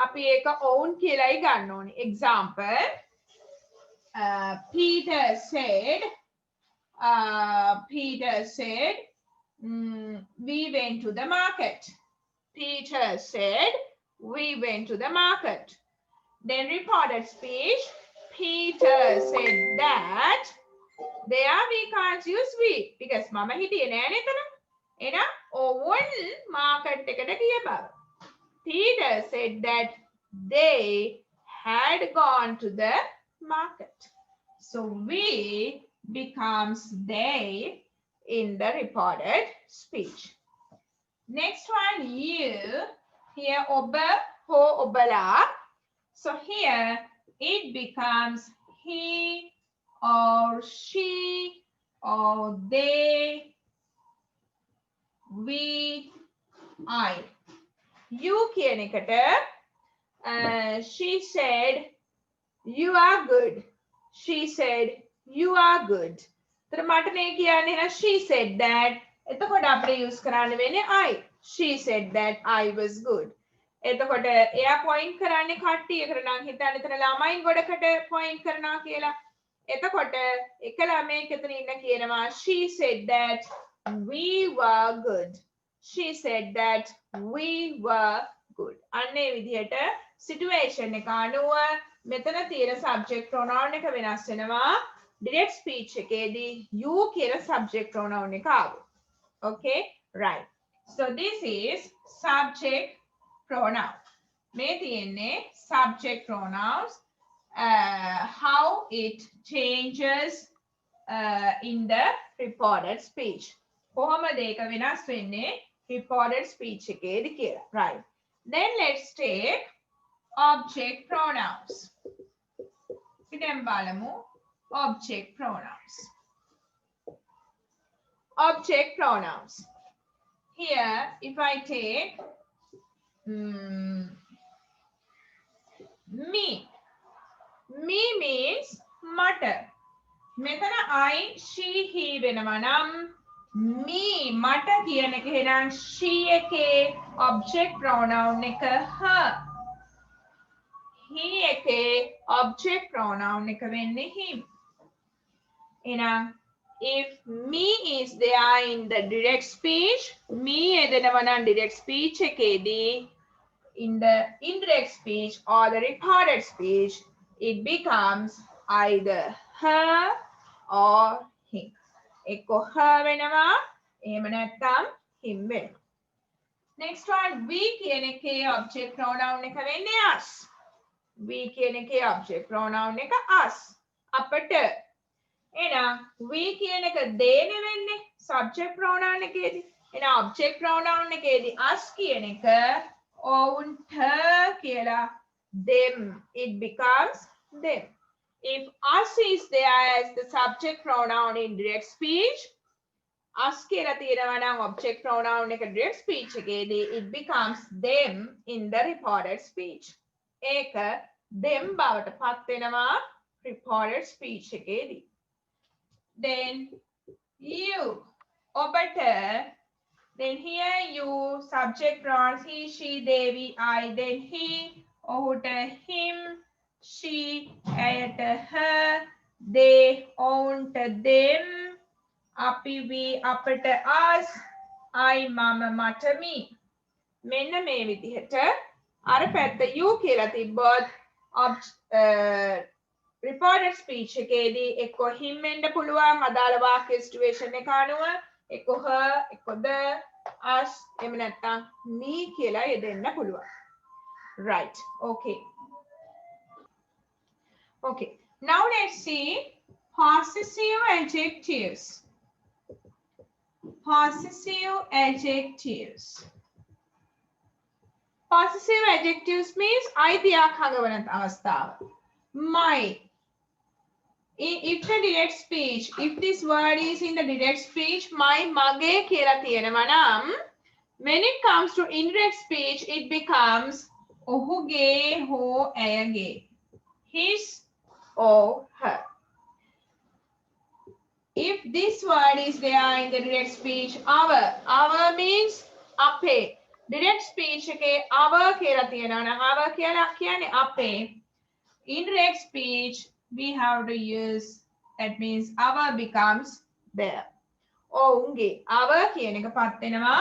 අපි ඒක own කියලායි ගන්න ඕනේ. Example, Peter said, we went to the market. Peter said, we went to the market. Then reported speech, Peter said that. There we can't use we because mama හිටියේ නෑනේ එතන. එහෙනම් own market එකට ගිය බව. Peter said that they had gone to the market. So we becomes they in the reported speech. Next one, you. Here, oba, ho, obala. So here, it becomes he or she or they, we, I. You කියන එකට she said you are good. She said you are good. तर මට මේ කියන්නේ එහෙනම් she said that. එතකොට අපිට use කරන්න වෙන්නේ I. She said that I was good. එතකොට එයා point කරන්නේ කට්ටියකට නම් හිතන්න එතන ළමයි ගොඩකට point කරනවා කියලා. එතකොට එක ළමයෙක් එතන ඉන්න කියනවා she said that we were good. She said that we were good. අන්නේ විදිහට situation එක අනුව මෙතන තියෙන subject pronoun එක වෙනස් වෙනවා. Direct speech එකේදී you කියන subject pronoun එක ආවොත්. Okay, right. So this is subject pronoun. මේ තියෙන්නේ subject pronouns. How it changes in the reported speech. කොහොමද ඒක වෙනස් වෙන්නේ reported speech එකේදී කියලා. Right. Then let's take object pronouns. ඉතින් බලමු object pronouns. Object pronouns. Here, if I take me. Me means matter. මෙතන I, she, he වෙනවා නම් me මට කියන එක එහෙනම් she එකේ object pronoun එක her. He එකේ object pronoun එක වෙන්නේ him. එහෙනම් if me is there in the direct speech, me එදෙනවා නම් direct speech එකේදී in the indirect speech or the reported speech, it becomes either her or him. එක්කෝ her වෙනවා එහෙම නැත්නම් him වෙනවා. Next one, we කියන එකේ object pronoun එක වෙන්නේ us. We කියන එකේ object pronoun එක us. අපට. එහෙනම් we කියන එක they නෙවෙන්නේ subject pronoun එකේදී. එහෙනම් object pronoun එකේදී us කියන එක owned කියලා them. It becomes them. If us is there as the subject pronoun in direct speech, us කියලා තියෙනවා නම් object pronoun එක direct speech එකේදී it becomes them in the reported speech. ඒක them බවට පත් වෙනවා reported speech එකේදී. Then you, ඔබට. Then here you, subject pronouns he, she, they, we, I. Then he, ඔහුට him, she, ඇයට her, they, ඔවුන්ට them, අපි, we, අපට us, I, මම, මට, me. මෙන්න මේ විදිහට අර පැත්ත you කියලා තිබ්බොත් reported speech එකේදී එක්ක him වෙන්න පුළුවන් අදාළ වාක්‍ය situation එක අනුව එක්ක her එක්ක the us එහෙම නැත්නම් me කියලා යෙදෙන්න පුළුවන්. Right. Okay. Okay. Now let's see possessive adjectives. Possessive adjectives. Possessive adjectives means අයිතියක් හඟවන අවස්ථාව. My. If the direct speech, if this word is in the direct speech, my, mage කියලා තියෙනවා නම්, when it comes to indirect speech, it becomes ඔහුගේ හෝ ඇයගේ. his or her. If this word is there in the direct speech, our means ape. Direct speech ke our කියලා තියෙනවා නම් our කියලා කියන්නේ ape. Indirect speech we have to use, that means our becomes there. ඔවුන්ගේ our කියන එක පත් වෙනවා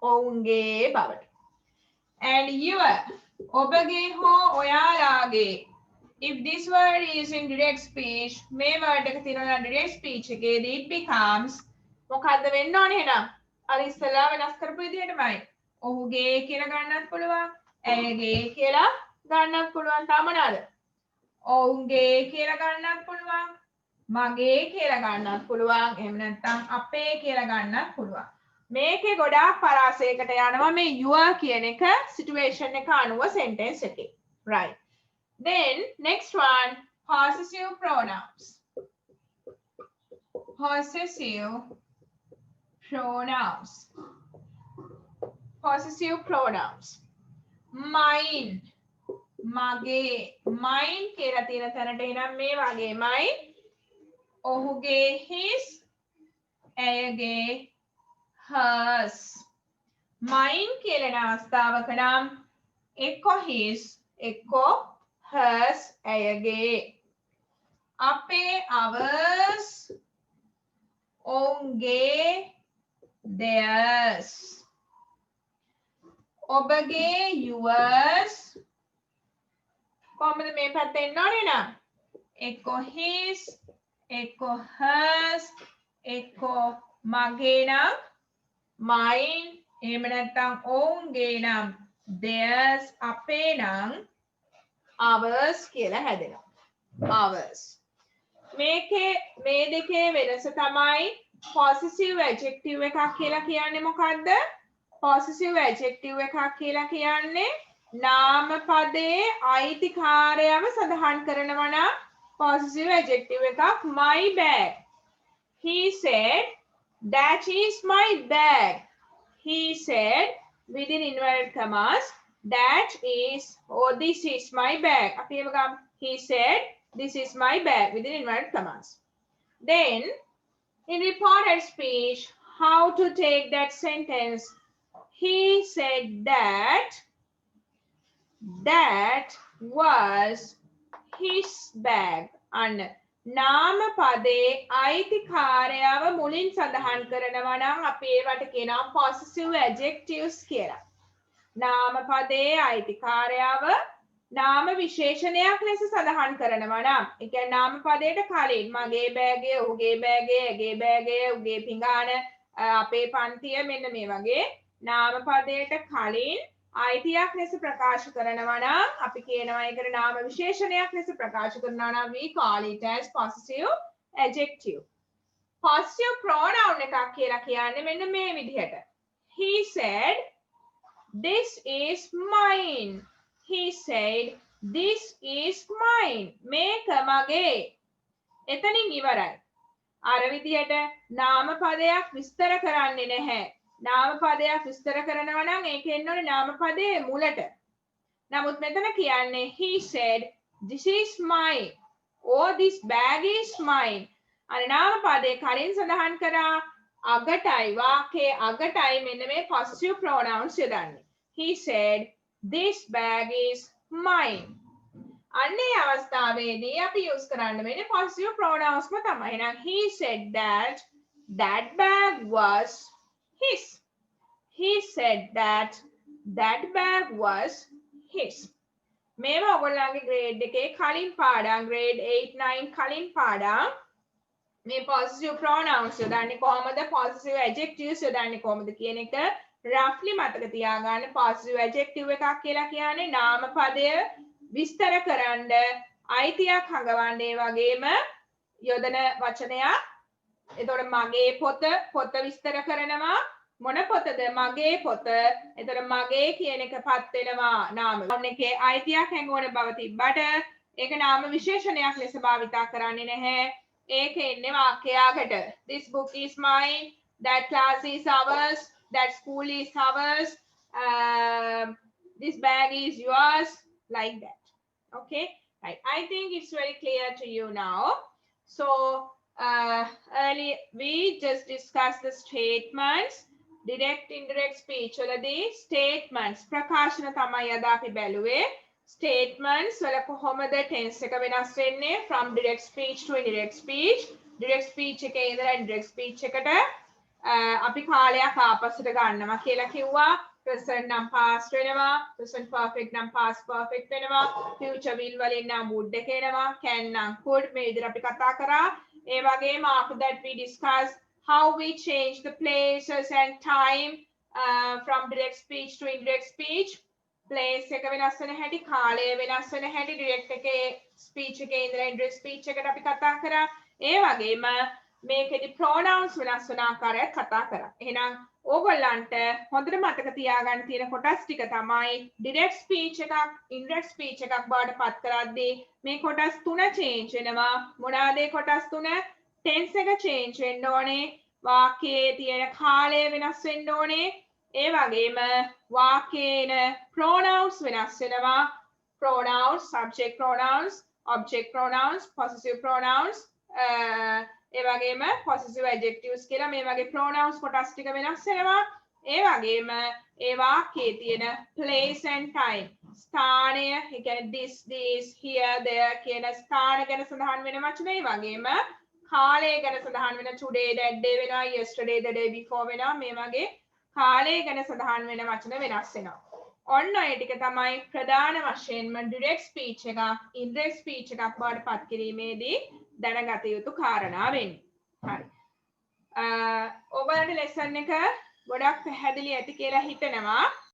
ඔවුන්ගේ බවට. And your ඔබගේ හෝ ඔයාලාගේ. If this word is in direct speech, මේ word එක තියෙනවා direct speech එකේදී it becomes මොකද්ද වෙන්න ඕනේ එහෙනම්? අර ඉස්සලා වෙනස් කරපු විදිහටමයි. ඔහුගේ කියලා ගන්නත් පුළුවන්. ඇයගේ කියලා ගන්නත් පුළුවන්. තව මොනවාද? ඔවුන්ගේ කියලා ගන්නත් පුළුවන්. මගේ කියලා ගන්නත් පුළුවන්. එහෙම නැත්නම් අපේ කියලා ගන්නත් පුළුවන්. මේකේ ගොඩාක් පරාසයකට යනවා මේ your කියන එක situation එක අනුව sentence එකේ. Right. Then next one, possessive pronouns. Possessive pronouns. Possessive pronouns. Mine. මගේ. Mine කියලා තියෙන තැනට එනම් මේ වගේමයි. ඔහුගේ his. ඇයගේ hers. Mine කියලා අවස්ථාවක නම් එක්ක his එක්ක hers ඇයගේ. අපේ ours. ඔවුන්ගේ theirs. ඔබගේ yours. කොහොමද මේ පැත්තේ එන්න ඕනේ නම් එක්ක his එක්ක hers එක්ක මගේ නම් mine එහෙම නැත්නම් ඔවුන්ගේ නම් theirs අපේ නම් ours කියලා හැදෙනවා. ours. මේකේ මේ දෙකේ වෙනස තමයි possessive adjective එකක් කියලා කියන්නේ මොකද්ද? possessive adjective එකක් කියලා කියන්නේ නාම පදයේ අයිතිකාරයව සඳහන් කරනවා නම් possessive adjective එකක් my bag. He said that is my bag. He said within inverted commas that is or this is my bag. අපි එහෙම ගමු. He said this is my bag within inverted commas. Then in reported speech, how to take that sentence? He said that was his bag. And නාම පදේ අයිතිකාරයව මුලින් සඳහන් කරනවා නම් අපි ඒවට කියනවා possessive adjectives කියලා. නාම පදේ අයිතිකාරයව නාම විශේෂණයක් ලෙස සඳහන් කරනවා නම් ඒ කියන්නේ නාම පදයට කලින් මගේ බෑගේ, ඔහුගේ බෑගේ, ඇගේ බෑගේ, උගේ පිඟාන, අපේ පන්තිය මෙන්න මේ වගේ නාම පදයට කලින් අයිතියක් ලෙස ප්‍රකාශ කරනවා නම් අපි කියනවා ඒකට නාම විශේෂණයක් ලෙස ප්‍රකාශ කරනවා නම් we call it as possessive adjective. possessive pronoun එකක් කියලා කියන්නේ මෙන්න මේ විදිහට. He said this is mine. He said this is mine. මේක මගේ. එතනින් ඉවරයි. අර විදිහට නාම පදයක් විස්තර කරන්නේ නැහැ. නාම පදයක් විස්තර කරනවා නම් ඒක එන්න ඕනේ නාම පදයේ මුලට. නමුත් මෙතන කියන්නේ he said this is mine or this bag is mine. අර නාම පදයේ කලින් සඳහන් කරා අගටයි වාක්‍යයේ අගටයි මෙන්න මේ possessive pronouns යොදන්නේ. He said this bag is mine. අන්නේ අවස්ථාවේදී අපි use කරන්න වෙන්නේ possessive pronouns ම තමයි. එහෙනම් he said that bag was his. He said that bag was his. මේවා ඔයගොල්ලන්ගේ grade එකේ කලින් පාඩම් grade 8 9 කලින් පාඩම් මේ possessive pronouns යොදන්නේ කොහොමද, possessive adjectives යොදන්නේ කොහොමද කියන එක roughly මතක තියාගන්න. possessive adjective එකක් කියලා කියන්නේ නාම පදය විස්තර කරන්න අයිතියක් හඟවන්නේ වගේම යොදන වචනයක්. එතකොට මගේ පොත විස්තර කරනවා. මොන පොතද? මගේ පොත. එතකොට මගේ කියන එක පත් වෙනවා නාම එකේ අයිතියක් හැඟවන බව තිබ්බට ඒක නාම විශේෂණයක් ලෙස භාවිතා කරන්නේ නැහැ. ඒක එන්නේ වාක්‍යයකට. This book is mine. That class is ours. That school is ours. This bag is yours. Like that. Okay. Right. I think it's very clear to you now. So earlier we just discussed the statements, direct, indirect speech. The statements. Prakashana තමයි අද අපි බැලුවේ. Statements වල කොහොමද tense එක වෙනස් වෙන්නේ from direct speech to indirect speech. Direct speech එකේ ඉඳලා indirect speech එකට අපි කාලයක් ආපස්සට ගන්නවා කියලා කිව්වා. present නම් past වෙනවා, present perfect නම් past perfect වෙනවා, future will වලින් නම් would එක එනවා, can නම් could මේ විදිහට අපි කතා කරා. ඒ වගේම after that we discussed how we change the places and time from direct speech to indirect speech. place එක වෙනස් වෙන හැටි, කාලය වෙනස් වෙන හැටි, direct එකේ speech එකේ ඉඳලා indirect speech එකට අපි කතා කරා. ඒ වගේම මේකෙදි pronouns වෙනස් වෙන ආකාරයක් කතා කරා. එහෙනම් ඕගොල්ලන්ට හොඳට මතක තියාගන්න තියෙන කොටස් ටික තමයි direct speech එකක්, indirect speech එකක් බවට පත් කරද්දී මේ කොටස් තුන change වෙනවා. මොනවාද ඒ කොටස් තුන? tense එක change වෙන්න ඕනේ, වාක්‍යයේ තියෙන කාලය වෙනස් වෙන්න ඕනේ. ඒ වගේම වාක්‍යයේ pronouns වෙනස් වෙනවා. pronouns, subject pronouns, object pronouns, possessive pronouns, ඒ වගේම possessive adjectives කියලා මේ වගේ pronouns කොටස් ටික වෙනස් වෙනවා. ඒ වගේම ඒ වාක්‍යයේ තියෙන place and time, ස්ථානය, ඒ කියන්නේ this, here, there කියන ස්ථාන ගැන සඳහන් වෙන වචන. ඒ වගේම කාලය ගැන සඳහන් වෙන today, that day වෙනවා, yesterday, the day before වෙනවා. මේ වගේ කාලය ගැන සඳහන් වෙන වචන වෙනස් වෙනවා. ඔන්න ඔය ටික තමයි ප්‍රධාන වශයෙන්ම direct speech එකක්, indirect speech එකක් බවට පත් කිරීමේදී දැනගත යුතු කාරණා වෙන්නේ. හරි. ඔයගොල්ලන්ට lesson එක ගොඩක් පැහැදිලි ඇති කියලා හිතනවා.